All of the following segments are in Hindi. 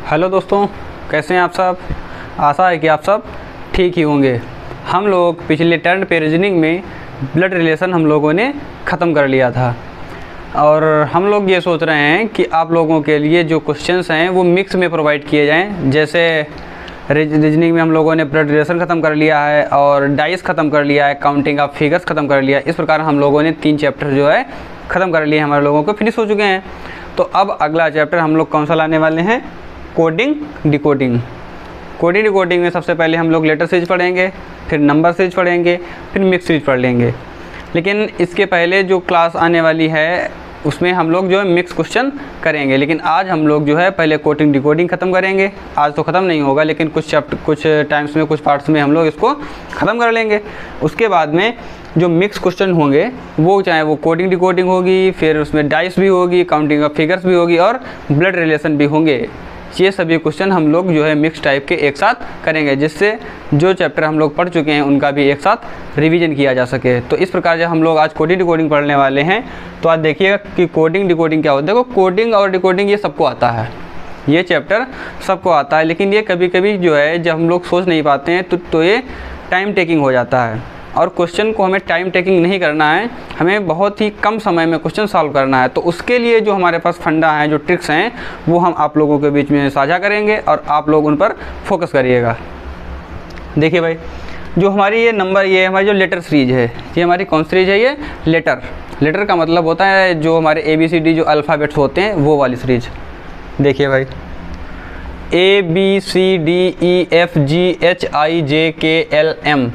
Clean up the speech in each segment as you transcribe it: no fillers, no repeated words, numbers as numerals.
हेलो दोस्तों, कैसे हैं आप सब। आशा है कि आप सब ठीक ही होंगे। हम लोग पिछले टर्न पे रीजनिंग में ब्लड रिलेशन हम लोगों ने ख़त्म कर लिया था और हम लोग ये सोच रहे हैं कि आप लोगों के लिए जो क्वेश्चंस हैं वो मिक्स में प्रोवाइड किए जाएं। जैसे रीजनिंग में हम लोगों ने ब्लड रिलेशन ख़त्म कर लिया है और डाइस ख़त्म कर लिया है, काउंटिंग ऑफ फिगर्स ख़त्म कर लिया है। इस प्रकार हम लोगों ने 3 चैप्टर जो है ख़त्म कर लिए, हमारे लोगों को फिनिश हो चुके हैं। तो अब अगला चैप्टर हम लोग कौन सा लाने वाले हैं? Coding decoding. कोडिंग डिकोडिंग में सबसे पहले हम लोग लेटर सीरीज पढ़ेंगे, फिर नंबर सीरीज पढ़ेंगे, फिर मिक्स सीरीज पढ़ लेंगे। लेकिन इसके पहले जो क्लास आने वाली है उसमें हम लोग जो है मिक्स क्वेश्चन करेंगे। लेकिन आज हम लोग जो है पहले कोडिंग डिकोडिंग ख़त्म करेंगे। आज तो ख़त्म नहीं होगा, लेकिन कुछ टाइम्स में, कुछ पार्ट्स में हम लोग इसको ख़त्म कर लेंगे। उसके बाद में जो मिक्स क्वेश्चन होंगे वो चाहे वो कोडिंग डिकोडिंग होगी, फिर उसमें डाइस भी होगी, काउंटिंग ऑफ फिगर्स भी होगी और ब्लड रिलेशन भी होंगे। ये सभी क्वेश्चन हम लोग जो है मिक्स टाइप के एक साथ करेंगे, जिससे जो चैप्टर हम लोग पढ़ चुके हैं उनका भी एक साथ रिवीजन किया जा सके। तो इस प्रकार जब हम लोग आज कोडिंग डिकोडिंग पढ़ने वाले हैं तो आज देखिएगा कि कोडिंग डिकोडिंग क्या होता है। देखो, कोडिंग और डिकोडिंग ये सबको आता है, ये चैप्टर सबको आता है, लेकिन ये कभी कभी जो है जब हम लोग सोच नहीं पाते हैं तो ये टाइम टेकिंग हो जाता है। और क्वेश्चन को हमें टाइम टेकिंग नहीं करना है, हमें बहुत ही कम समय में क्वेश्चन सॉल्व करना है। तो उसके लिए जो हमारे पास फंडा हैं, जो ट्रिक्स हैं, वो हम आप लोगों के बीच में साझा करेंगे और आप लोग उन पर फोकस करिएगा। देखिए भाई, जो हमारी ये नंबर, ये हमारी जो लेटर सीरीज है, ये हमारी कौन सीरीज है? ये लेटर। लेटर का मतलब होता है जो हमारे ABCD जो अल्फ़ाबेट्स होते हैं वो वाली सीरीज। देखिए भाई, ABCDEFGHIJKLM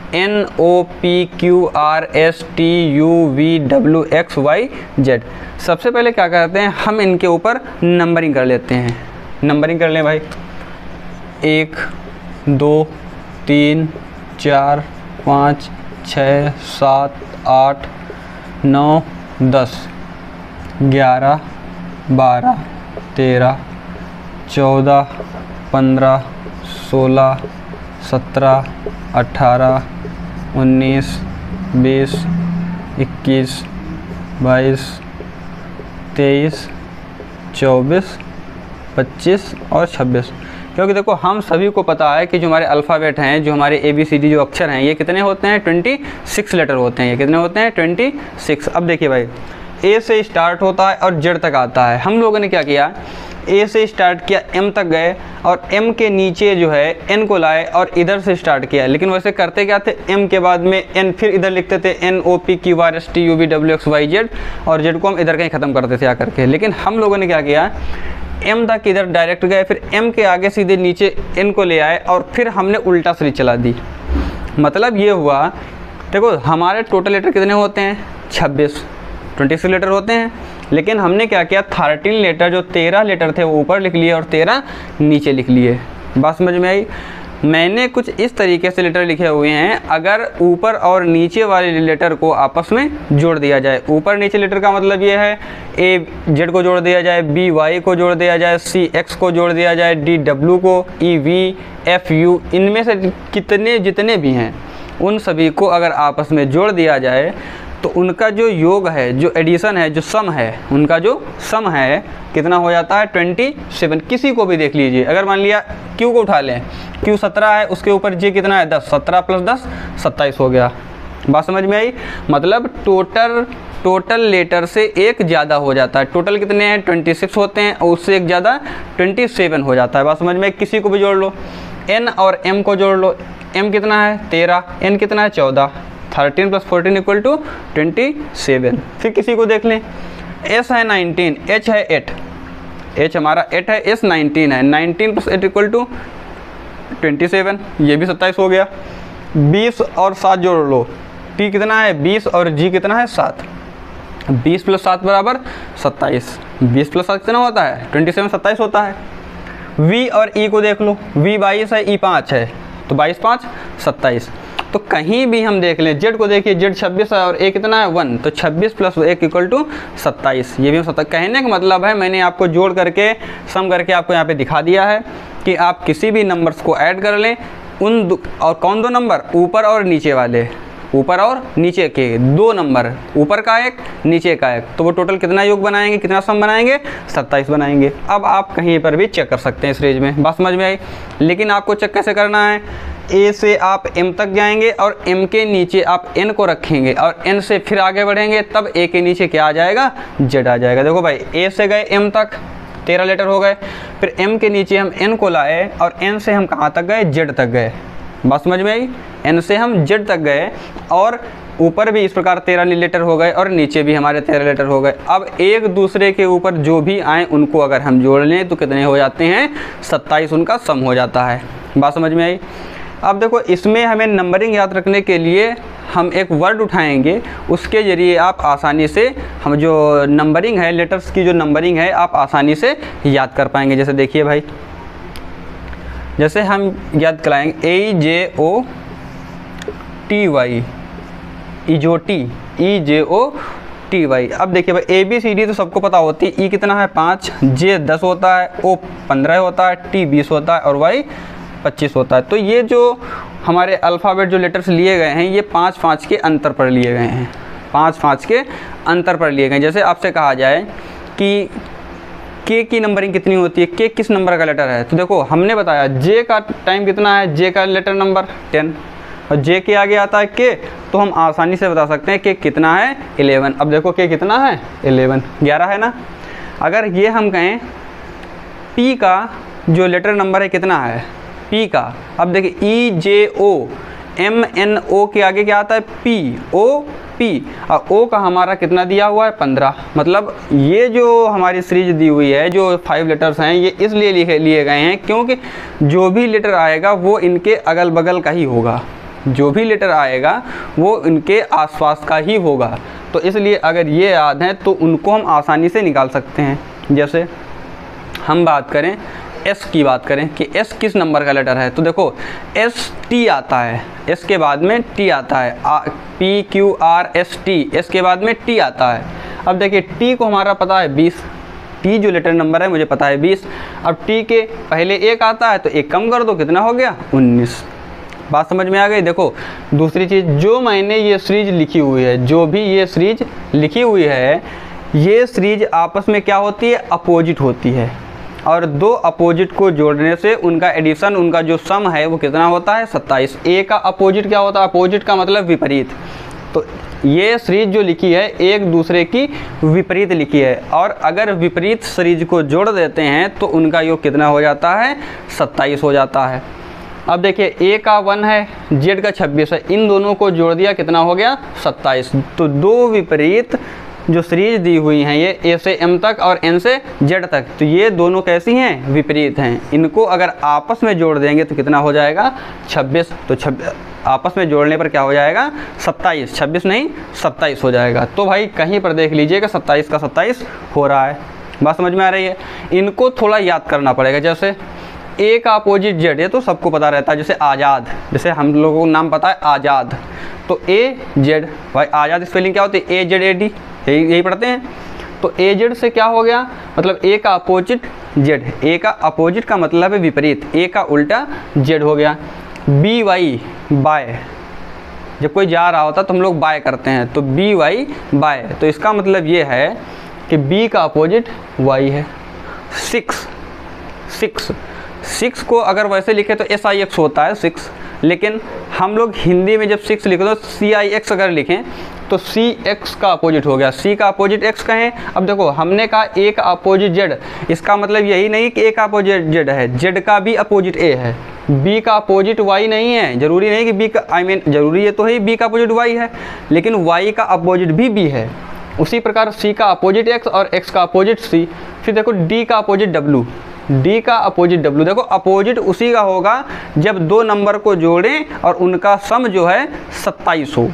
NOPQRSTUVWXYZ। सबसे पहले क्या करते हैं, हम इनके ऊपर नंबरिंग कर लेते हैं। नंबरिंग कर लें भाई, 1 2 3 4 5 6 7 8 9 10 11 12 13 14 15 16 17 18 19 20 21 22 23 24 25 और 26। क्योंकि देखो, हम सभी को पता है कि जो हमारे अल्फ़ाबेट हैं, जो हमारे ABCD जो अक्षर हैं, ये कितने होते हैं? 26 लेटर होते हैं। ये कितने होते हैं? 26। अब देखिए भाई, A से स्टार्ट होता है और Z तक आता है। हम लोगों ने क्या किया, A से स्टार्ट किया, M तक गए और M के नीचे जो है N को लाए और इधर से स्टार्ट किया। लेकिन वैसे करते क्या थे, M के बाद में N, फिर इधर लिखते थे NOPQRSTUVWXYZ और Z को हम इधर कहीं ख़त्म करते थे आकर के। लेकिन हम लोगों ने क्या किया, M तक इधर डायरेक्ट गए, फिर M के आगे सीधे नीचे N को ले आए और फिर हमने उल्टा सीरीज चला दी। मतलब ये हुआ, देखो हमारे टोटल लेटर कितने होते हैं? 26 लेटर होते हैं। लेकिन हमने क्या किया, 13 लेटर, जो 13 लेटर थे वो ऊपर लिख लिए और 13 नीचे लिख लिए। बात समझ में आई? मैंने कुछ इस तरीके से लेटर लिखे हुए हैं, अगर ऊपर और नीचे वाले लेटर को आपस में जोड़ दिया जाए, ऊपर नीचे लेटर का मतलब ये है, AZ को जोड़ दिया जाए, BY को जोड़ दिया जाए, CX को जोड़ दिया जाए, DW को, EV FU, इनमें से जितने भी हैं उन सभी को अगर आपस में जोड़ दिया जाए तो उनका जो योग है, जो एडिशन है, जो सम है, उनका जो सम है कितना हो जाता है? 27। किसी को भी देख लीजिए, अगर मान लिया Q को उठा लें, Q 17 है, उसके ऊपर J कितना है? 10। 17 + 10 27 हो गया। बात समझ में आई? मतलब टोटल लेटर से एक ज़्यादा हो जाता है। टोटल कितने हैं? 26 होते हैं और उससे एक ज़्यादा 27 हो जाता है। बात समझ में? किसी को भी जोड़ लो, N और M को जोड़ लो। M कितना है? 13, N कितना है? 14। 13 + 14 = 27। फिर किसी को देख लें, S है 19, H है 8, H हमारा 8 है, S 19 है, 19 + 8 = 27, ये भी 27 हो गया। 20 और 7 जोड़ लो, T कितना है? 20 और G कितना है? 7। 20 + 7 = 27। 20 + 7 कितना होता है? 27, 27 होता है। V और E को देख लो, V 22 है, E 5 है, तो 22 × 5 = 27। तो कहीं भी हम देख लें, Z को देखिए, Z 26 है और A कितना है? 1, तो 26 + 1 = 27। ये भी 27। कहने का मतलब है, मैंने आपको जोड़ करके, सम करके आपको यहाँ पे दिखा दिया है कि आप किसी भी नंबर्स को ऐड कर लें, और कौन दो नंबर? ऊपर और नीचे वाले। ऊपर और नीचे के 2 नंबर, ऊपर का एक नीचे का एक, तो वो टोटल कितना योग बनाएंगे, कितना सम बनाएंगे, 27 बनाएंगे। अब आप कहीं पर भी चेक कर सकते हैं इस रेंज में, बात समझ में आई। लेकिन आपको चेक कैसे करना है, ए से आप m तक जाएंगे और m के नीचे आप n को रखेंगे और n से फिर आगे बढ़ेंगे, तब a के नीचे क्या आ जाएगा, z आ जाएगा। देखो भाई a से गए m तक 13 लेटर हो गए, फिर m के नीचे हम n को लाए और n से हम कहाँ तक गए, z तक गए, बात समझ में आई। n से हम z तक गए और ऊपर भी इस प्रकार 13 लेटर हो गए और नीचे भी हमारे 13 लेटर हो गए। अब एक दूसरे के ऊपर जो भी आए उनको अगर हम जोड़ लें तो कितने हो जाते हैं, 27 उनका सम हो जाता है, बात समझ में आई। अब देखो इसमें हमें नंबरिंग याद रखने के लिए हम एक वर्ड उठाएंगे, उसके ज़रिए आप आसानी से हम जो नंबरिंग है, लेटर्स की जो नंबरिंग है, आप आसानी से याद कर पाएंगे। जैसे देखिए भाई, जैसे हम याद कराएंगे EJOTY, EJOTY। अब देखिए भाई ABCD तो सबको पता होती है, E कितना है 5, J 10 होता है, O 15 होता है, T 20 होता है और Y 25 होता है। तो ये जो हमारे अल्फ़ाबेट जो लेटर्स लिए गए हैं, ये 5-5 के अंतर पर लिए गए हैं, 5-5 के अंतर पर लिए गए हैं। जैसे आपसे कहा जाए कि K की नंबरिंग कितनी होती है, K किस नंबर का लेटर है, तो देखो हमने बताया J का टाइम कितना है, J का लेटर नंबर 10 और J के आगे आता है K, तो हम आसानी से बता सकते हैं K कितना है, 11। अब देखो K कितना है, 11 है ना। अगर ये हम कहें P का जो लेटर नंबर है कितना है, P का, अब देखिए EJOMNO के आगे क्या आता है, POP, और O का हमारा कितना दिया हुआ है, 15। मतलब ये जो हमारी सीरीज दी हुई है, जो 5 लेटर्स हैं, ये इसलिए लिए गए हैं क्योंकि जो भी लेटर आएगा वो इनके अगल बगल का ही होगा, जो भी लेटर आएगा वो इनके आसपास का ही होगा। तो इसलिए अगर ये याद है तो उनको हम आसानी से निकाल सकते हैं। जैसे हम बात करें S की बात करें कि S किस नंबर का लेटर है, तो देखो ST आता है, S के बाद में T आता है, PQRST, S के बाद में T आता है। अब देखिए T को हमारा पता है 20, T जो लेटर नंबर है मुझे पता है 20। अब T के पहले 1 आता है तो 1 कम कर दो, कितना हो गया, 19। बात समझ में आ गई। देखो दूसरी चीज़, जो मैंने ये सीरीज लिखी हुई है, जो भी ये सीरीज लिखी हुई है, ये सीरीज आपस में क्या होती है, अपोजिट होती है, और 2 अपोजिट को जोड़ने से उनका एडिशन, उनका जो सम है वो कितना होता है, 27। A का अपोजिट क्या होता है, अपोजिट का मतलब विपरीत। तो ये सीरीज जो लिखी है एक दूसरे की विपरीत लिखी है, और अगर विपरीत सीरीज को जोड़ देते हैं तो उनका योग कितना हो जाता है, 27 हो जाता है। अब देखिए A का 1 है, Z का 26 है, इन दोनों को जोड़ दिया, कितना हो गया, 27। तो 2 विपरीत जो सीरीज दी हुई हैं, ये A से M तक और N से Z तक, तो ये दोनों कैसी हैं, विपरीत हैं। इनको अगर आपस में जोड़ देंगे तो कितना हो जाएगा, 26। तो आपस में जोड़ने पर क्या हो जाएगा, 27, 26 नहीं 27 हो जाएगा। तो भाई कहीं पर देख लीजिए कि 27 का 27 हो रहा है, बात समझ में आ रही है। इनको थोड़ा याद करना पड़ेगा। जैसे A का अपोजिट Z, ये तो सबको पता रहता है, जैसे आज़ाद, जैसे हम लोगों को नाम पता है आज़ाद, तो AZ, भाई आज़ाद स्पेलिंग क्या होती है, AZAD, यही पढ़ते हैं। तो AZ से क्या हो गया, मतलब A का अपोजिट Z, A का अपोजिट का मतलब है विपरीत, A का उल्टा Z हो गया। BY, बाय, जब कोई जा रहा होता तो हम लोग बाय करते हैं, तो BY बाय, तो इसका मतलब ये है कि B का अपोजिट Y है। 6 को अगर वैसे लिखे तो SIX होता है 6, लेकिन हम लोग हिंदी में जब 6 लिखे तो CIX अगर लिखें तो CX का अपोजिट हो गया, C का अपोजिट X कहें। अब देखो हमने कहा A का अपोजिट Z, इसका मतलब यही नहीं कि A का अपोजिट Z है, Z का भी अपोजिट A है। B का अपोजिट Y नहीं है, ज़रूरी नहीं कि B का, ज़रूरी ये तो है B का अपोजिट Y है, लेकिन Y का अपोजिट भी B है। उसी प्रकार C का अपोजिट X और X का अपोजिट C। फिर देखो D का अपोजिट W, D का अपोजिट W। देखो अपोजिट उसी का होगा जब 2 नंबर को जोड़ें और उनका सम जो है 27 हो।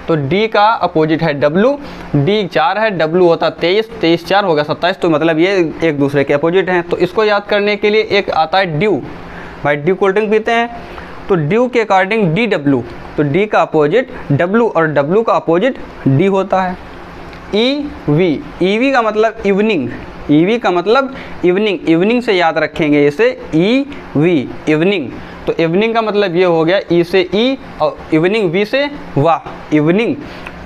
तो D का अपोजिट है W, D 4 है, W होता 23, 23 4 हो गया 27, तो मतलब ये एक दूसरे के अपोजिट हैं। तो इसको याद करने के लिए एक आता है ड्यू, भाई ड्यू कोल्ड ड्रिंक पीते हैं, तो ड्यू के अकॉर्डिंग DW, तो D का अपोजिट W और W का अपोजिट D होता है। EV का मतलब इवनिंग, EV का मतलब इवनिंग, इवनिंग से याद रखेंगे इसे EV, इवनिंग। तो इवनिंग का मतलब ये हो गया ई से ई और इवनिंग वी से वाह इवनिंग,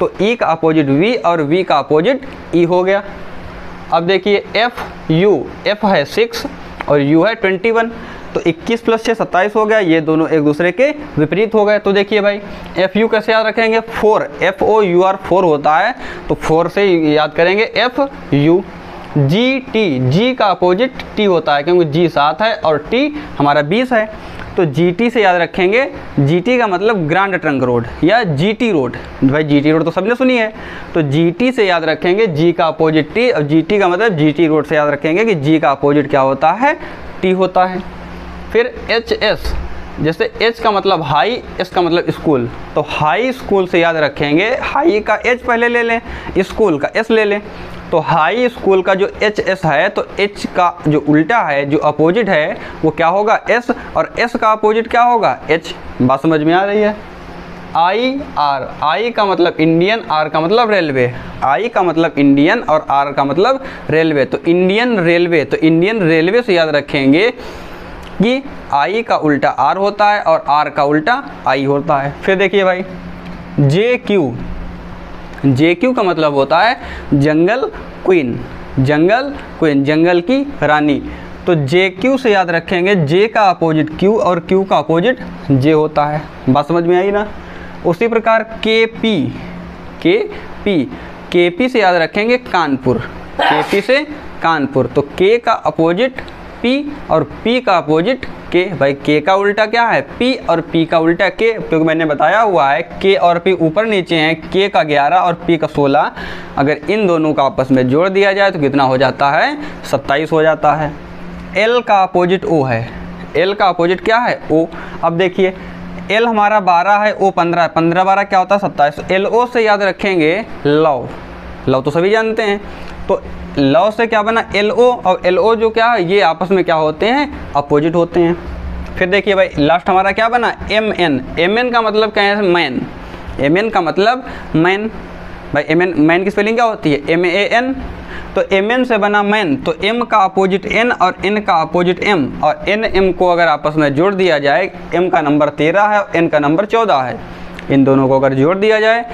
तो ई का अपोजिट वी और वी का अपोजिट ई हो गया। अब देखिए एफ यू, एफ है 6 और यू है 21, तो 21 + 6 27 हो गया, ये दोनों एक दूसरे के विपरीत हो गए। तो देखिए भाई एफ यू कैसे याद रखेंगे, 4 एफ ओ यू आर 4 होता है, तो 4 से याद करेंगे एफ यू। जी टी, जी का अपोजिट टी होता है क्योंकि जी 7 है और टी हमारा 20 है, तो जी टी से याद रखेंगे, जी टी का मतलब ग्रांड ट्रंक रोड या जी टी रोड। भाई जी टी रोड तो सबने सुनी है, तो जी टी से याद रखेंगे जी का अपोजिट टी, और जी टी का मतलब जी टी रोड से याद रखेंगे कि जी का अपोजिट क्या होता है, टी होता है। फिर एच एस, जैसे एच का मतलब हाई, एस का मतलब स्कूल, तो हाई स्कूल से याद रखेंगे, हाई का एच पहले ले लें, स्कूल का एस ले लें, तो हाई स्कूल का जो एच एस है, तो एच का जो उल्टा है, जो अपोजिट है वो क्या होगा, एस, और एस का अपोजिट क्या होगा, एच। बात समझ में आ रही है। आई आर, आई का मतलब इंडियन, आर का मतलब रेलवे, आई का मतलब इंडियन और आर का मतलब रेलवे, तो इंडियन रेलवे, तो इंडियन रेलवे से याद रखेंगे कि आई का उल्टा आर होता है और आर का उल्टा आई होता है। फिर देखिए भाई जे क्यू, जे क्यू का मतलब होता है जंगल क्वीन, जंगल क्वीन, जंगल की रानी, तो जे क्यू से याद रखेंगे, जे का अपोजिट क्यू और क्यू का अपोजिट जे होता है। बात समझ में आई ना। उसी प्रकार के पी, के पी, के पी से याद रखेंगे कानपुर, के पी से कानपुर, तो के का अपोजिट पी और पी का अपोजिट के। भाई के का उल्टा क्या है, पी, और पी का उल्टा के, क्योंकि मैंने बताया हुआ है के और पी ऊपर नीचे हैं, के का 11 और पी का 16, अगर इन दोनों का आपस में जोड़ दिया जाए तो कितना हो जाता है, 27 हो जाता है। एल का अपोजिट ओ है, एल का अपोजिट क्या है, ओ। अब देखिए एल हमारा 12 है, ओ 15 है, 15 12 क्या होता है, 27। एल ओ से याद रखेंगे लव, लव तो सभी जानते हैं, तो लव से क्या बना, एल ओ, और एल ओ जो क्या है, ये आपस में क्या होते हैं, अपोजिट होते हैं। फिर देखिए भाई लास्ट हमारा क्या बना, एम एन, एम एन का मतलब क्या है, मैन, एम एन का मतलब मैन। भाई एम एन, मैन की स्पेलिंग क्या होती है, एम ए एन, तो एम एन से बना मैन, तो एम का अपोजिट एन और एन का अपोजिट एम, और एन एम को अगर आपस में जोड़ दिया जाए, एम का नंबर 13 है और एन का नंबर 14 है, इन दोनों को अगर जोड़ दिया जाए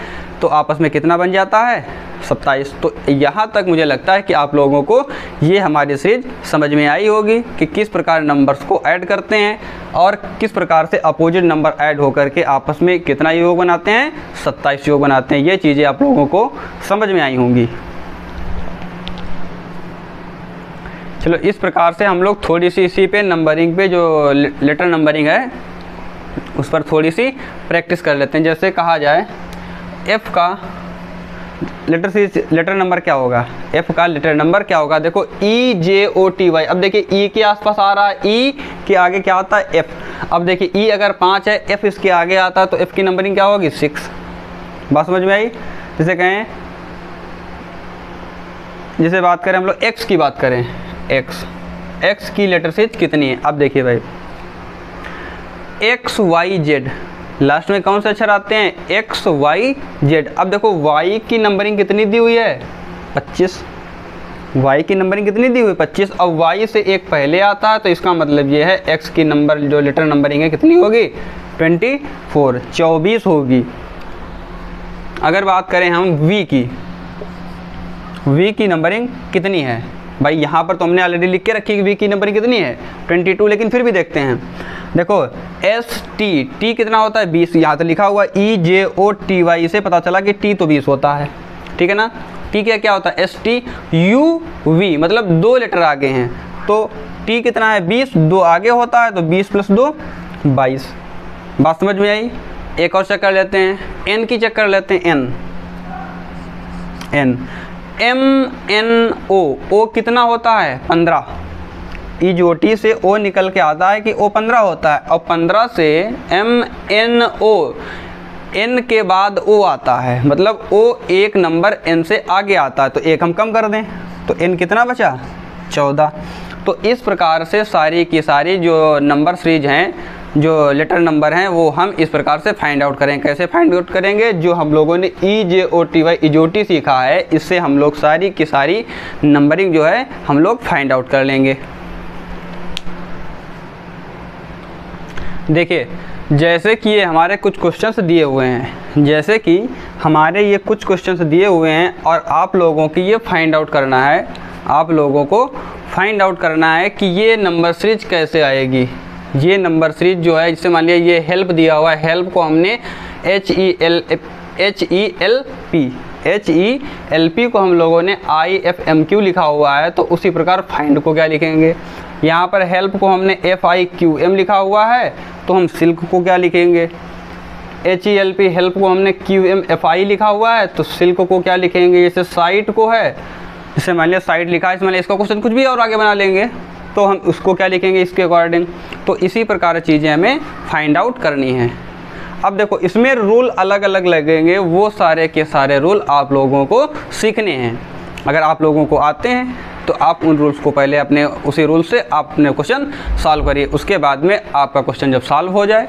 तो आपस में कितना बन जाता है, 27। तो यहाँ तक मुझे लगता है कि आप लोगों को ये हमारी सीरीज समझ में आई होगी कि किस प्रकार नंबर्स को ऐड करते हैं और किस प्रकार से अपोजिट नंबर ऐड होकर के आपस में कितना योग बनाते हैं, 27 योग बनाते हैं। ये चीज़ें आप लोगों को समझ में आई होंगी। चलो इस प्रकार से हम लोग थोड़ी सी इसी पे नंबरिंग पे जो लेटर नंबरिंग है उस पर थोड़ी सी प्रैक्टिस कर लेते हैं। जैसे कहा जाए एफ़ का लेटर नंबर क्या होगा, एफ का लेटर नंबर क्या होगा, देखो ई जे ओ टी वाई। अब देखिए ई के आसपास आ रहा है, ई के आगे क्या आता है, एफ। अब देखिए ई अगर 5 है, एफ इसके आगे आता है, तो एफ की नंबरिंग क्या होगी, 6। बात समझ में आई। जैसे कहें, जैसे बात करें हम लोग एक्स की बात करें, एक्स, एक्स की लेटर सीरीज कितनी है। अब देखिए भाई एक्स वाई जेड, लास्ट में कौन से अक्षर आते हैं, एक्स वाई जेड। अब देखो वाई की नंबरिंग कितनी दी हुई है, 25। वाई की नंबरिंग कितनी दी हुई है, 25, और वाई से एक पहले आता है, तो इसका मतलब ये है एक्स की नंबर जो लेटर नंबरिंग है कितनी होगी, 24, 24 होगी। अगर बात करें हम वी की, वी की नंबरिंग कितनी है, भाई यहाँ पर तो हमने ऑलरेडी लिख के रखी कि वी की नंबरिंग कितनी है, 22, लेकिन फिर भी देखते हैं। देखो एस टी, टी कितना होता है, 20, यहाँ तो लिखा हुआ ई जे ओ टी वाई, से पता चला कि टी तो 20 होता है, ठीक है ना। टी क्या होता है, एस टी यू वी, मतलब 2 लेटर आगे हैं, तो टी कितना है, 20, 2 आगे होता है, तो 20 + 2 22। बात समझ में आई। एक और चेक कर लेते हैं, एन की चेक कर लेते हैं, N, N, M N O कितना होता है, 15। ई जो टी से ओ निकल के आता है कि ओ 15 होता है, और 15 से एम एन ओ, एन के बाद ओ आता है, मतलब ओ एक नंबर एन से आगे आता है, तो एक हम कम कर दें, तो एन कितना बचा, 14। तो इस प्रकार से सारी की सारी जो नंबर सीरीज हैं, जो लेटर नंबर हैं, वो हम इस प्रकार से फाइंड आउट करें। कैसे फाइंड आउट करेंगे, जो हम लोगों ने ई जे ओ टी वाई इजोटी सीखा है, इससे हम लोग सारी की सारी नंबरिंग जो है हम लोग फाइंड आउट कर लेंगे। देखिए जैसे कि ये हमारे कुछ क्वेश्चंस दिए हुए हैं, जैसे कि हमारे ये कुछ क्वेश्चंस दिए हुए हैं और आप लोगों की ये फाइंड आउट करना है, आप लोगों को फाइंड आउट करना है कि ये नंबर सीरीज कैसे आएगी। ये नंबर सीरीज जो है, जिससे मान लिया ये हेल्प दिया हुआ है, हेल्प को हमने HELP को हम लोगों ने IFMQ लिखा हुआ है, तो उसी प्रकार फाइंड को क्या लिखेंगे। यहाँ पर हेल्प को हमने FIQM लिखा हुआ है, तो हम सिल्क को क्या लिखेंगे। HELP हेल्प को हमने QMFI लिखा हुआ है, तो सिल्क को क्या लिखेंगे। जैसे साइट को है, जैसे मान लिया साइट लिखा है, इसमें इसका क्वेश्चन कुछ भी और आगे बना लेंगे, तो हम उसको क्या लिखेंगे इसके अकॉर्डिंग। तो इसी प्रकार चीज़ें हमें फाइंड आउट करनी है। अब देखो इसमें रूल अलग अलग लगेंगे, वो सारे के सारे रूल आप लोगों को सीखने हैं। अगर आप लोगों को आते हैं तो आप उन रूल्स को पहले अपने उसी रूल से आप अपने क्वेश्चन सॉल्व करिए। उसके बाद में आपका क्वेश्चन जब सॉल्व हो जाए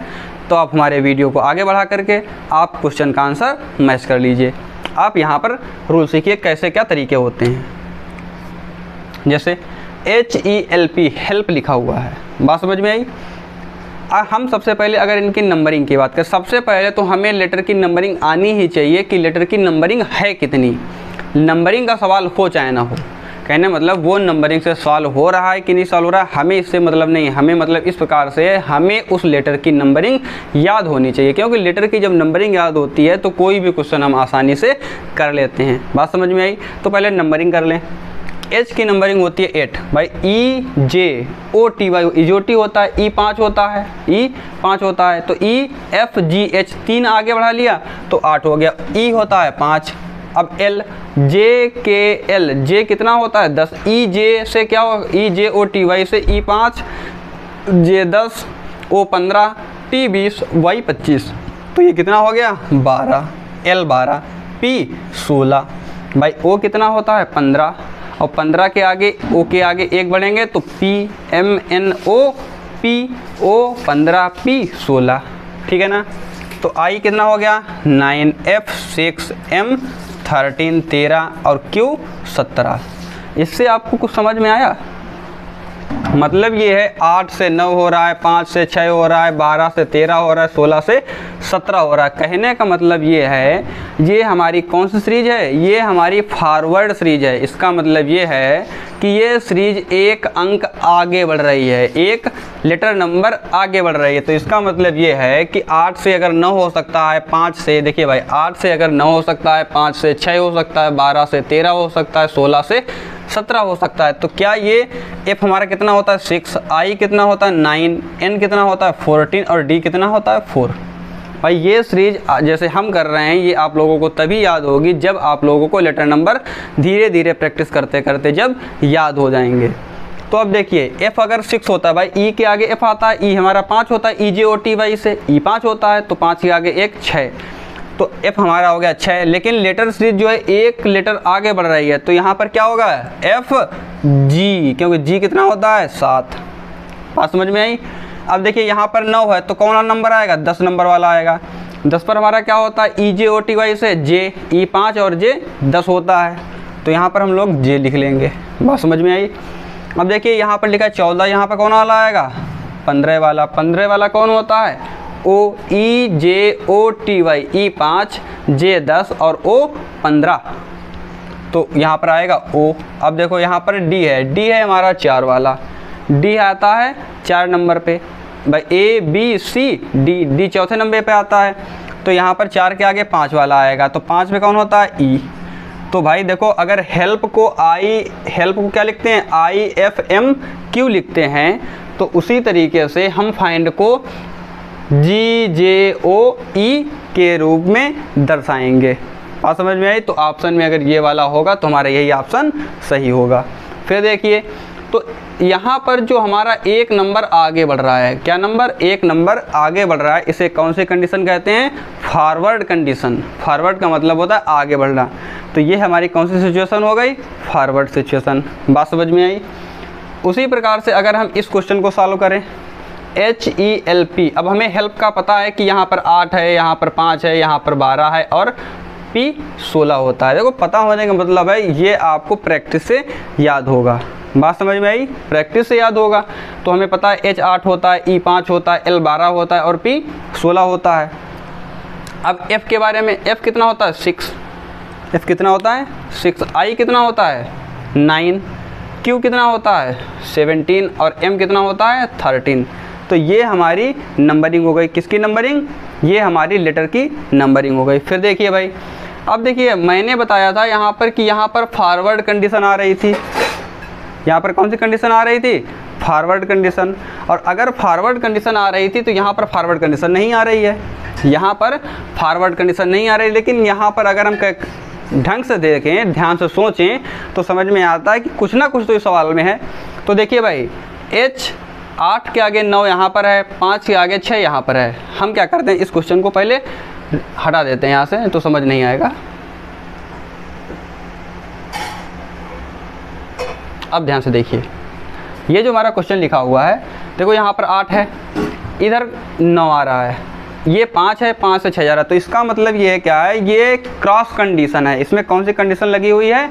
तो आप हमारे वीडियो को आगे बढ़ा करके आप क्वेश्चन का आंसर मैच कर लीजिए। आप यहाँ पर रूल सीखिए कैसे क्या तरीके होते हैं। जैसे HELP हेल्प लिखा हुआ है, बात समझ में आई। हम सबसे पहले अगर इनकी नंबरिंग की बात करें, सबसे पहले तो हमें लेटर की नंबरिंग आनी ही चाहिए कि लेटर की नंबरिंग है कितनी। नंबरिंग का सवाल हो चाहे ना हो, कहने मतलब वो नंबरिंग से सॉल्व हो रहा है कि नहीं सॉल्व हो रहा है, हमें इससे मतलब नहीं। हमें मतलब इस प्रकार से हमें उस लेटर की नंबरिंग याद होनी चाहिए, क्योंकि लेटर की जब नंबरिंग याद होती है तो कोई भी क्वेश्चन हम आसानी से कर लेते हैं। बात समझ में आई। तो पहले नंबरिंग कर लें। H की नंबरिंग होती है 8 भाई। EJOTY इजोटी होता है, E 5 होता है, E 5 होता है, तो EFGH 3 आगे बढ़ा लिया तो 8 हो गया। E होता है 5। अब L JKL J कितना होता है 10। EJ से क्या होगा, EJOTY से E 5 J 10 O 15 T 20 Y 25, तो ये कितना हो गया 12। L 12 P 16 भाई। O कितना होता है 15 और 15 के आगे O के आगे 1 बढ़ेंगे तो PMNO PO 15 P 16, ठीक है ना। तो I कितना हो गया 9 F 6 M 13 13 और Q 17। इससे आपको कुछ समझ में आया। मतलब ये है 8 से 9 हो रहा है, 5 से 6 हो रहा है, 12 से 13 हो रहा है, 16 से 17 हो रहा है। कहने का मतलब ये है, ये हमारी कौन सी सीरीज है, ये हमारी फॉरवर्ड सीरीज है। इसका मतलब ये है कि ये सीरीज एक अंक आगे बढ़ रही है, एक लेटर नंबर आगे बढ़ रही है। तो इसका मतलब ये है कि 8 से अगर 9 हो सकता है, 5 से, देखिए भाई 8 से अगर 9 हो सकता है, 5 से 6 हो सकता है, 12 से 13 हो सकता है, 16 से 17 हो सकता है। तो क्या ये F हमारा कितना होता है 6, I कितना होता है 9, N कितना होता है 14 और D कितना होता है 4। भाई ये सीरीज जैसे हम कर रहे हैं ये आप लोगों को तभी याद होगी जब आप लोगों को लेटर नंबर धीरे धीरे प्रैक्टिस करते करते जब याद हो जाएंगे। तो अब देखिए F अगर 6 होता है भाई, E के आगे F आता है, E हमारा 5 होता है, EJOTY से E 5 होता है, तो 5 के आगे 1 6, तो F हमारा हो गया 6। लेकिन लेटर सीरीज जो है एक लेटर आगे बढ़ रही है, तो यहाँ पर क्या होगा FG, क्योंकि G कितना होता है 7। बात समझ में आई। अब देखिए यहाँ पर 9 है तो कौन सा नंबर आएगा 10 नंबर वाला आएगा। 10 पर हमारा क्या होता है EJOTY से J, E 5 और J 10 होता है, तो यहाँ पर हम लोग J लिख लेंगे। बात समझ में आई। अब देखिए यहाँ पर लिखा है 14, यहाँ पर कौन वाला आएगा 15 वाला। 15 वाला कौन होता है OEJOTY, E 5 J 10 और O 15, तो यहाँ पर आएगा O। अब देखो यहाँ पर D है, D है हमारा 4 वाला, D आता है 4 नंबर पे भाई, ABCD चौथे नंबर पे आता है, तो यहाँ पर 4 के आगे 5 वाला आएगा, तो 5 में कौन होता है E। तो भाई देखो अगर हेल्प को क्या लिखते हैं IFMQ लिखते हैं, तो उसी तरीके से हम फाइंड को GJOE के रूप में दर्शाएंगे। बात समझ में आई। तो ऑप्शन में अगर ये वाला होगा तो हमारा यही ऑप्शन सही होगा। फिर देखिए तो यहाँ पर जो हमारा एक नंबर आगे बढ़ रहा है, क्या नंबर, एक नंबर आगे बढ़ रहा है, इसे कौन सी कंडीशन कहते हैं फॉरवर्ड कंडीशन। फॉरवर्ड का मतलब होता है आगे बढ़ना, तो ये हमारी कौन सी सिचुएशन हो गई फॉरवर्ड सिचुएशन। बात समझ में आई। उसी प्रकार से अगर हम इस क्वेश्चन को सॉल्व करें HELP, अब हमें हेल्प का पता है कि यहाँ पर 8 है, यहाँ पर 5 है, यहाँ पर 12 है और P 16 होता है। देखो पता होने का मतलब है ये आपको प्रैक्टिस से याद होगा। बात समझ में आई, प्रैक्टिस से याद होगा। तो हमें पता है H 8 होता है, E 5 होता है, L 12 होता है और P 16 होता है। अब F के बारे में, F कितना होता है 6, F कितना होता है 6, I कितना होता है 9, Q कितना होता है 17 और M कितना होता है 13। तो ये हमारी नंबरिंग हो गई, किसकी नंबरिंग, ये हमारी लेटर की नंबरिंग हो गई। फिर देखिए भाई, अब देखिए मैंने बताया था यहाँ पर कि यहाँ पर फॉरवर्ड कंडीशन आ रही थी, यहाँ पर कौन सी कंडीशन आ रही थी, फॉरवर्ड कंडीशन। और अगर फॉरवर्ड कंडीशन आ रही थी तो यहाँ पर फॉरवर्ड कंडीशन नहीं आ रही है, यहाँ पर फॉरवर्ड कंडीशन नहीं आ रही। लेकिन यहाँ पर अगर हम ढंग से देखें, ध्यान से सोचें तो समझ में आता है कि कुछ ना कुछ तो इस सवाल में है। तो देखिए भाई, H 8 के आगे 9 यहाँ पर है, 5 के आगे 6 यहाँ पर है। हम क्या करते हैं, इस क्वेश्चन को पहले हटा देते हैं यहाँ से, तो समझ नहीं आएगा। अब ध्यान से देखिए, ये जो हमारा क्वेश्चन लिखा हुआ है, देखो यहाँ पर 8 है, इधर 9 आ रहा है, ये 5 है, 5 से 6 जा रहा है। तो इसका मतलब ये क्या है, ये क्रॉस कंडीशन है। इसमें कौन सी कंडीशन लगी हुई है,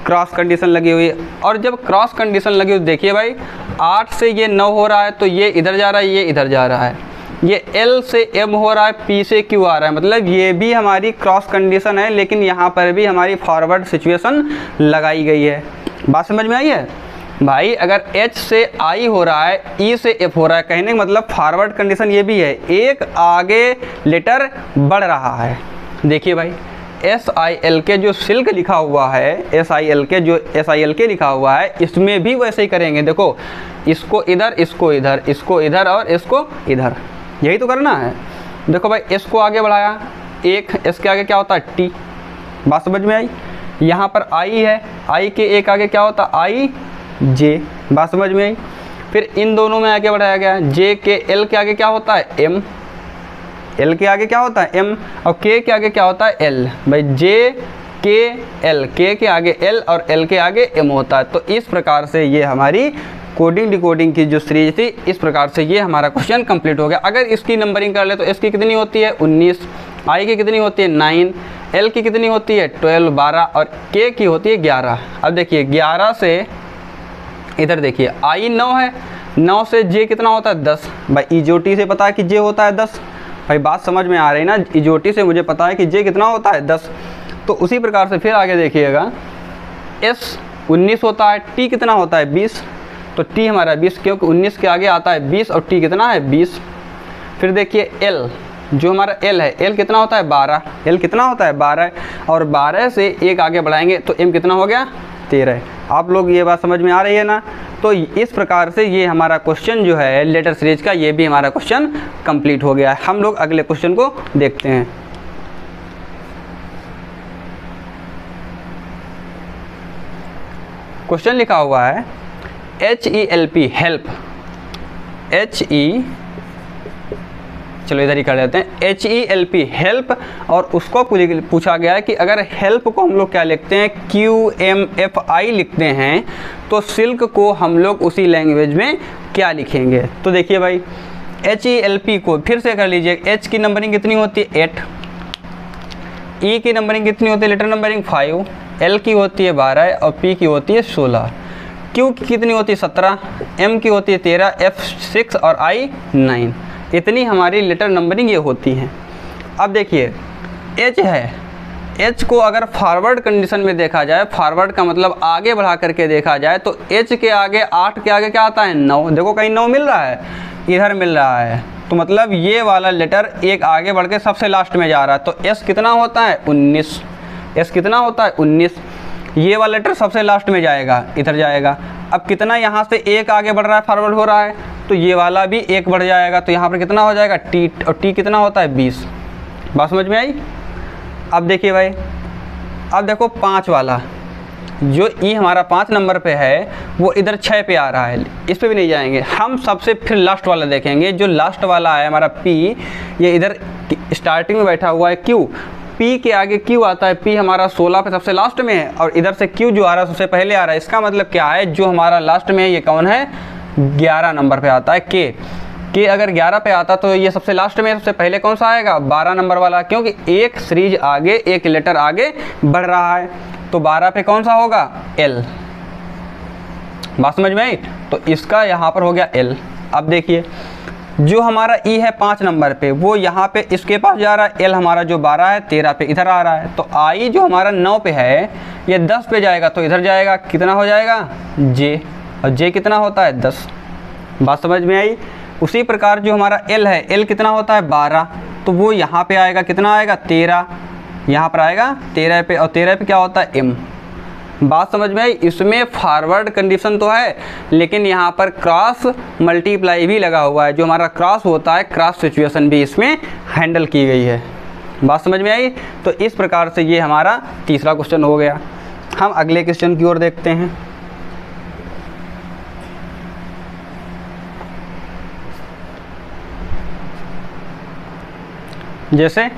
क्रॉस कंडीशन लगी हुई है। और जब क्रॉस कंडीशन लगी हुई, देखिए भाई 8 से ये 9 हो रहा है तो ये इधर जा रहा है, ये इधर जा रहा है, ये L से M हो रहा है, P से Q आ रहा है। मतलब ये भी हमारी क्रॉस कंडीशन है, लेकिन यहाँ पर भी हमारी फॉरवर्ड सिचुएशन लगाई गई है। बात समझ में आई है भाई। अगर H से I हो रहा है, E से F हो रहा है, कहने का मतलब फॉरवर्ड कंडीशन ये भी है, एक आगे लेटर बढ़ रहा है। देखिए भाई, SILK जो सिल्क लिखा हुआ है, SILK जो SILK लिखा हुआ है, इसमें भी वैसे ही करेंगे। देखो, इसको इधर, इसको इधर, इसको इधर और इसको इधर, यही तो करना है। देखो भाई, S को आगे बढ़ाया, एक S के आगे क्या होता है T, बात समझ में आई। यहाँ पर I है, I के एक आगे क्या होता है I J, बात समझ में आई। फिर इन दोनों में आगे बढ़ाया गया, J के L के आगे क्या होता है M, L के आगे क्या होता है M, और K के आगे क्या होता है L। भाई J K L, K के आगे L और L के आगे M होता है। तो इस प्रकार से ये हमारी कोडिंग डिकोडिंग की जो सीरीज थी, इस प्रकार से ये हमारा क्वेश्चन कंप्लीट हो गया। अगर इसकी नंबरिंग कर ले तो S की कितनी होती है 19, I की कितनी होती है 9, L की कितनी होती है 12 12 और K की होती है 11। अब देखिए 11 से इधर देखिए, I 9 है, 9 से J कितना होता है 10। भाई इजोटी से पता है कि J होता है 10। भाई बात समझ में आ रही है ना, इजोटी से मुझे पता है कि J कितना होता है 10। तो उसी प्रकार से फिर आगे देखिएगा, S 19 होता है, T कितना होता है 20। तो T हमारा 20, क्योंकि 19 के आगे आता है 20 और T कितना है 20। फिर देखिए L, जो हमारा L है, L कितना होता है 12, L कितना होता है 12, और 12 से एक आगे बढ़ाएंगे तो M कितना हो गया 13। आप लोग ये बात समझ में आ रही है ना। तो इस प्रकार से ये हमारा क्वेश्चन जो है लेटर सीरीज का, ये भी हमारा क्वेश्चन कंप्लीट हो गया है। हम लोग अगले क्वेश्चन को देखते हैं। क्वेश्चन लिखा हुआ है HELP, हेल्प, चलो इधर ही कर देते हैं, HELP हेल्प। और उसको पूछा गया है कि अगर हेल्प को हम लोग क्या लिखते हैं, QMFI लिखते हैं, तो सिल्क को हम लोग उसी लैंग्वेज में क्या लिखेंगे। तो देखिए भाई, HELP को फिर से कर लीजिए। H की नंबरिंग कितनी होती है 8, E की नंबरिंग कितनी होती है, लेटर नंबरिंग 5, L की होती है 12 और P की होती है 16, Q की कितनी होती है 17, M की होती है 13, F 6 और I 9। इतनी हमारी लेटर नंबरिंग ये होती हैं। अब देखिए H है, H को अगर फॉरवर्ड कंडीशन में देखा जाए, फॉरवर्ड का मतलब आगे बढ़ा करके देखा जाए, तो H के आगे 8 के आगे क्या आता है 9। देखो कहीं 9 मिल रहा है, इधर मिल रहा है, तो मतलब ये वाला लेटर एक आगे बढ़ के सबसे लास्ट में जा रहा है। तो S कितना होता है 19, S कितना होता है 19। ये वाला लेटर सबसे लास्ट में जाएगा, इधर जाएगा। अब कितना यहाँ से एक आगे बढ़ रहा है, फॉरवर्ड हो रहा है, तो ये वाला भी एक बढ़ जाएगा। तो यहाँ पर कितना हो जाएगा T, और T कितना होता है 20। बात समझ में आई। अब देखिए भाई, अब देखो 5 वाला, जो E हमारा 5 नंबर पे है, वो इधर 6 पे आ रहा है, इस पे भी नहीं जाएंगे हम। सबसे फिर लास्ट वाला देखेंगे, जो लास्ट वाला है हमारा P, ये इधर स्टार्टिंग में बैठा हुआ है Q, P के आगे Q आता है, P हमारा 16 पे सबसे लास्ट में है, और इधर से Q जो आ रहा है सबसे पहले आ रहा है। इसका मतलब क्या है, जो हमारा लास्ट में है ये कौन है, 11 नंबर पे आता है K अगर 11 पे आता तो ये सबसे लास्ट में सबसे पहले कौन सा आएगा, 12 नंबर वाला, क्योंकि एक सीरीज आगे, एक लेटर आगे बढ़ रहा है। तो 12 पे कौन सा होगा L। बात समझ में आई। तो इसका यहाँ पर हो गया L। अब देखिए जो हमारा E है 5 नंबर पे वो यहाँ पे इसके पास जा रहा है, L हमारा जो 12 है 13 पे इधर आ रहा है। तो I जो हमारा 9 पे है ये 10 पे जाएगा तो इधर जाएगा, कितना हो जाएगा J, और J कितना होता है 10। बात समझ में आई। उसी प्रकार जो हमारा L है, L कितना होता है 12, तो वो यहाँ पे आएगा, कितना आएगा 13, यहाँ पर आएगा 13 पे, और 13 पे क्या होता है M। बात समझ में आई। इसमें फॉरवर्ड कंडीशन तो है लेकिन यहाँ पर क्रॉस मल्टीप्लाई भी लगा हुआ है, जो हमारा क्रॉस होता है क्रॉस सिचुएशन भी इसमें हैंडल की गई है। बात समझ में आई। तो इस प्रकार से ये हमारा तीसरा क्वेश्चन हो गया। हम अगले क्वेश्चन की ओर देखते हैं। जैसे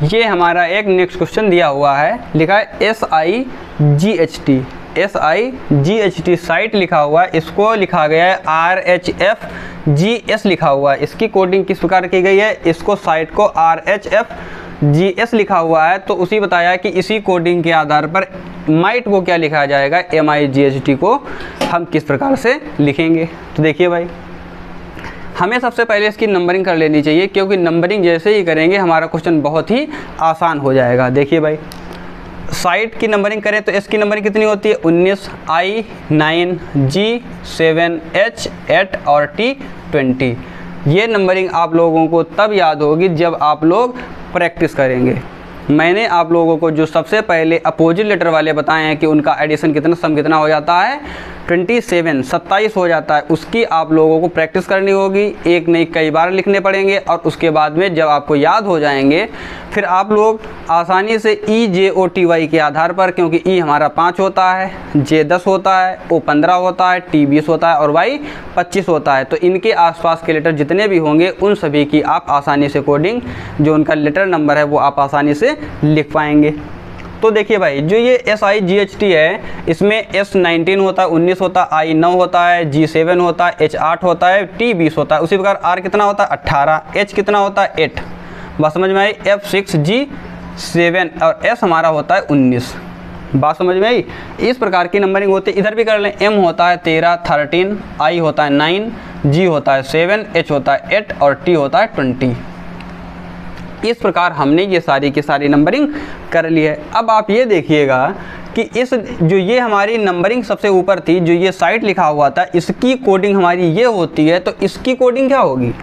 ये हमारा एक नेक्स्ट क्वेश्चन दिया हुआ है, लिखा है SIGHT, SIGHT साइट लिखा हुआ है, इसको लिखा गया है RHFGS लिखा हुआ है। इसकी कोडिंग किस प्रकार की गई है, इसको साइट को RHFGS लिखा हुआ है। तो उसी बताया कि इसी कोडिंग के आधार पर माइट को क्या लिखा जाएगा, MIGHT को हम किस प्रकार से लिखेंगे। तो देखिए भाई, हमें सबसे पहले इसकी नंबरिंग कर लेनी चाहिए, क्योंकि नंबरिंग जैसे ही करेंगे हमारा क्वेश्चन बहुत ही आसान हो जाएगा। देखिए भाई, साइट की नंबरिंग करें तो इसकी नंबरिंग कितनी होती है 19, I 9, G 7, H 8 और T 20। ये नंबरिंग आप लोगों को तब याद होगी जब आप लोग प्रैक्टिस करेंगे। मैंने आप लोगों को जो सबसे पहले अपोजिट लेटर वाले बताए हैं कि उनका एडिशन कितना, सम कितना हो जाता है 27 हो जाता है, उसकी आप लोगों को प्रैक्टिस करनी होगी। एक नहीं कई बार लिखने पड़ेंगे, और उसके बाद में जब आपको याद हो जाएंगे फिर आप लोग आसानी से EJOTY के आधार पर, क्योंकि E हमारा 5 होता है, J 10 होता है, O 15 होता है, T 20 होता है और Y 25 होता है। तो इनके आसपास के लेटर जितने भी होंगे उन सभी की आप आसानी से कोडिंग, जो उनका लेटर नंबर है वो आप आसानी से लिख पाएंगे। तो देखिए भाई, जो ये SIGHT है इसमें S 19 होता है, 19 होता है, I 9 होता है, G 7 होता है, H 8 होता है, T 20 होता है। उसी प्रकार R कितना होता है 18, H कितना होता है 8। बात समझ में आई। F 6, G 7 और S हमारा होता है 19। बात समझ में आई। इस प्रकार की नंबरिंग होती है। इधर भी कर लें, M होता है 13, 13, I होता है 9, G होता है 7, H होता है 8 और T होता है 20। इस प्रकार हमने ये सारी की सारी नंबरिंग कर ली है। अब आप ये देखिएगा कि इस जो ये हमारी नंबरिंग सबसे ऊपर थी, जो ये साइट लिखा हुआ था, इसकी कोडिंग हमारी ये होती है, तो इसकी कोडिंग क्या होगी।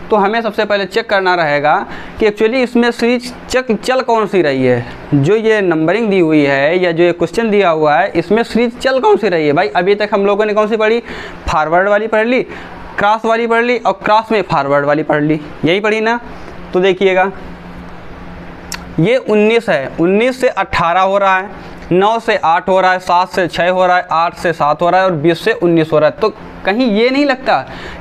तो हमें सबसे पहले चेक करना रहेगा कि एक्चुअली इसमें सीरीज चल कौन सी रही है। जो ये नंबरिंग दी हुई है या जो ये क्वेश्चन दिया हुआ है इसमें सीरीज चल कौन सी रही है। भाई अभी तक हम लोगों ने कौन सी पढ़ी, फॉरवर्ड वाली पढ़ ली, क्रॉस वाली पढ़ ली और क्रॉस में फॉरवर्ड वाली पढ़ ली, यही पढ़ी ना। तो देखिएगा ये 19 है, 19 से 18 हो रहा है, 9 से 8 हो रहा है, 7 से 6 हो रहा है, 8 से 7 हो रहा है और 20 से 19 हो रहा है। तो कहीं ये नहीं लगता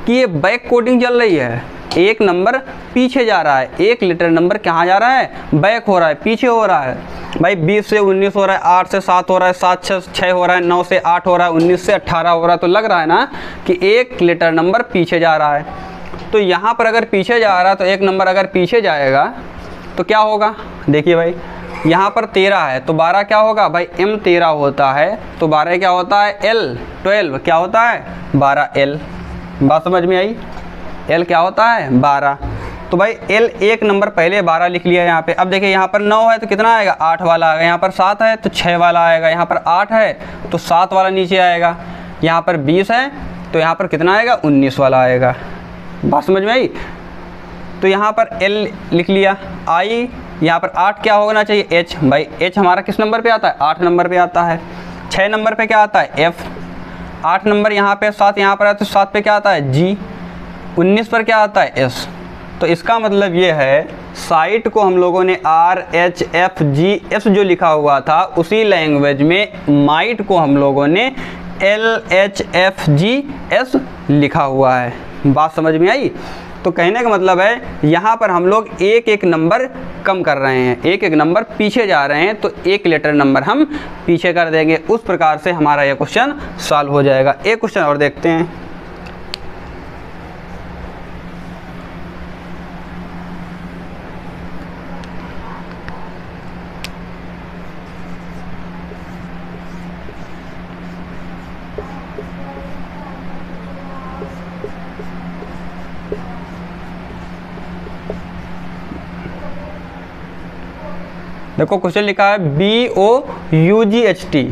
कि ये बैक कोडिंग चल रही है, एक नंबर पीछे जा रहा है, एक लेटर नंबर कहाँ जा रहा है, बैक हो रहा है, पीछे हो रहा है। भाई 20 से 19 हो रहा है, 8 से 7 हो रहा है, 7 से 6 हो रहा है, 9 से 8 हो रहा है, 19 से 18 हो रहा है। तो लग रहा है ना कि एक लेटर नंबर पीछे जा रहा है। तो यहाँ पर अगर पीछे जा रहा है तो एक नंबर अगर पीछे जाएगा तो क्या होगा। देखिए भाई, यहाँ पर 13 है तो 12 क्या होगा भाई, M 13 होता है तो 12 क्या होता है L 12 क्या होता है 12 L। बात समझ में आई। L क्या होता है 12। तो भाई L एक नंबर पहले 12 लिख लिया यहाँ पे। अब देखिए यहाँ पर 9 है तो कितना आएगा 8 वाला आएगा, यहाँ पर 7 है तो 6 वाला आएगा, यहाँ पर 8 है तो 7 वाला नीचे आएगा, यहाँ पर 20 है तो यहाँ पर कितना आएगा 19 वाला आएगा। बात समझ में आई। तो यहाँ पर L लिख लिया, I यहाँ पर 8 क्या होना चाहिए H। भाई H हमारा किस नंबर पे आता है 8 नंबर पे आता है। 6 नंबर पे क्या आता है F, 8 नंबर यहाँ पे, 7 यहाँ पर है तो 7 पे क्या आता है G, 19 पर क्या आता है S। तो इसका मतलब ये है साइट को हम लोगों ने RHFGS जो लिखा हुआ था उसी लैंग्वेज में माइट को हम लोगों ने LHFGS लिखा हुआ है। बात समझ में आई। तो कहने का मतलब है यहाँ पर हम लोग एक एक नंबर कम कर रहे हैं, एक एक नंबर पीछे जा रहे हैं, तो एक लेटर नंबर हम पीछे कर देंगे। उस प्रकार से हमारा यह क्वेश्चन सॉल्व हो जाएगा। एक क्वेश्चन और देखते हैं। देखो क्वेश्चन लिखा है BOUGHT,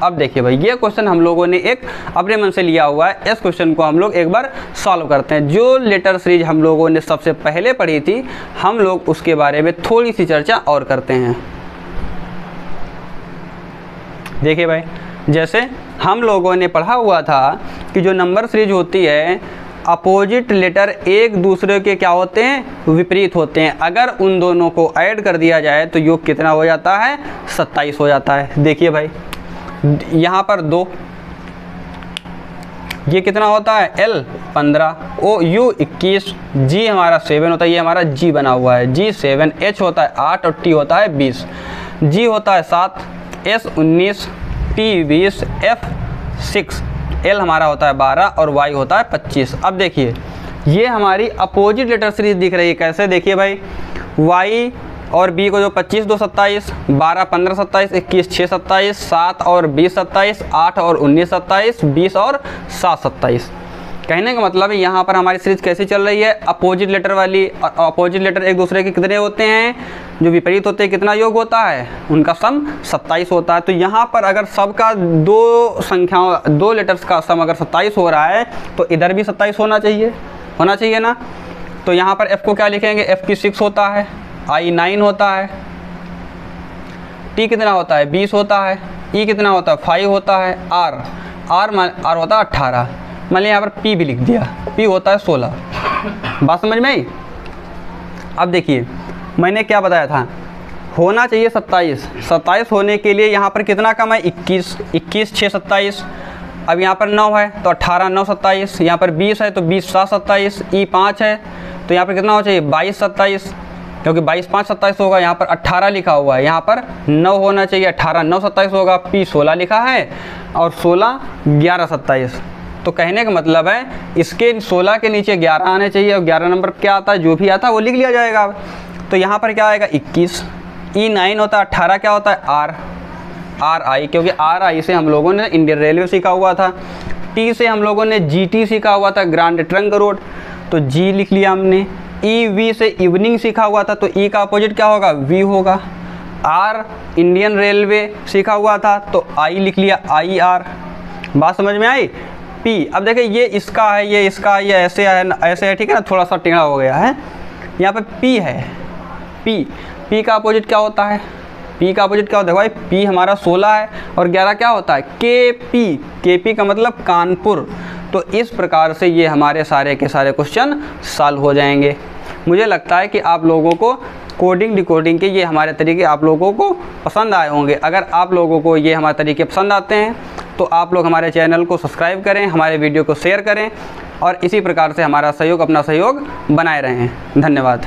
अब देखिए भाई ये क्वेश्चन हम लोगों ने एक अपने मन से लिया हुआ है। इस क्वेश्चन को हम लोग एक बार सॉल्व करते हैं। जो लेटर सीरीज हम लोगों ने सबसे पहले पढ़ी थी, हम लोग उसके बारे में थोड़ी सी चर्चा और करते हैं। देखिए भाई, जैसे हम लोगों ने पढ़ा हुआ था कि जो नंबर सीरीज होती है, अपोजिट लेटर एक दूसरे के क्या होते हैं, विपरीत होते हैं। अगर उन दोनों को ऐड कर दिया जाए तो योग कितना हो जाता है, 27 हो जाता है। देखिए भाई, यहाँ पर 2, ये कितना होता है, L 15, O U 21, G हमारा 7 होता है, ये हमारा G बना हुआ है, G 7, H होता है 8 और T होता है 20, G होता है 7, S 19, P 20, F 6, L हमारा होता है 12 और Y होता है 25। अब देखिए ये हमारी अपोजिट लेटर सीरीज दिख रही है। कैसे, देखिए भाई, Y और B को जो 25 2 27, 12 15 27, 21 6 27, 7 और 20 27, 8 और 19 27, 20 और 7 27। कहने का मतलब है यहाँ पर हमारी सीरीज कैसी चल रही है, अपोजिट लेटर वाली। और अपोजिट लेटर एक दूसरे के कितने होते हैं, जो विपरीत होते हैं, कितना योग होता है, उनका सम 27 होता है। तो यहाँ पर अगर सबका दो लेटर्स का सम अगर 27 हो रहा है तो इधर भी 27 होना चाहिए ना। तो यहाँ पर F को क्या लिखेंगे, F की 6 होता है, I 9 होता है, T कितना होता है, 20 होता है, E कितना होता है, 5 होता है, R होता है 18। मान लिया यहाँ पर P भी लिख दिया, P होता है 16। बात समझ में आई। अब देखिए मैंने क्या बताया था, होना चाहिए 27 होने के लिए यहाँ पर कितना कम है, 21 6 27। अब यहाँ पर 9 है तो 18 9 27, यहाँ पर 20 है तो 20 7 27, E 5 है तो यहाँ पर कितना होना चाहिए, 22 27, क्योंकि 22 5 27 होगा। यहाँ पर 18 लिखा हुआ है, यहाँ पर 9 होना चाहिए, 18 9 27 होगा। P 16 लिखा है और 16 11 27। तो कहने का मतलब है इसके 16 के नीचे 11 आने चाहिए, और 11 नंबर क्या आता है, जो भी आता है वो लिख लिया जाएगा। तो यहाँ पर क्या आएगा, 21, E 9 होता है, 18 क्या होता है, R I, क्योंकि R I से हम लोगों ने इंडियन रेलवे सीखा हुआ था। T से हम लोगों ने GT सीखा हुआ था, ग्रांड ट्रंक रोड, तो G लिख लिया हमने। E V से इवनिंग सीखा हुआ था, तो E का अपोजिट क्या होगा, V होगा। R इंडियन रेलवे सीखा हुआ था, तो I लिख लिया, IR। बात समझ में आई। P, अब देखिए ये इसका है, ये इसका, ये ऐसे है, ठीक है ना, थोड़ा सा टेढ़ा हो गया है। यहाँ पे P है, P का अपोजिट क्या होता है, P का अपोजिट क्या होता है भाई, P हमारा 16 है और 11 क्या होता है, KP का मतलब कानपुर। तो इस प्रकार से ये हमारे सारे के सारे क्वेश्चन सॉल्व हो जाएंगे। मुझे लगता है कि आप लोगों को कोडिंग डिकोडिंग के ये हमारे तरीके आप लोगों को पसंद आए होंगे। अगर आप लोगों को ये हमारे तरीके पसंद आते हैं तो आप लोग हमारे चैनल को सब्सक्राइब करें, हमारे वीडियो को शेयर करें और इसी प्रकार से हमारा सहयोग, अपना सहयोग बनाए रहें। धन्यवाद।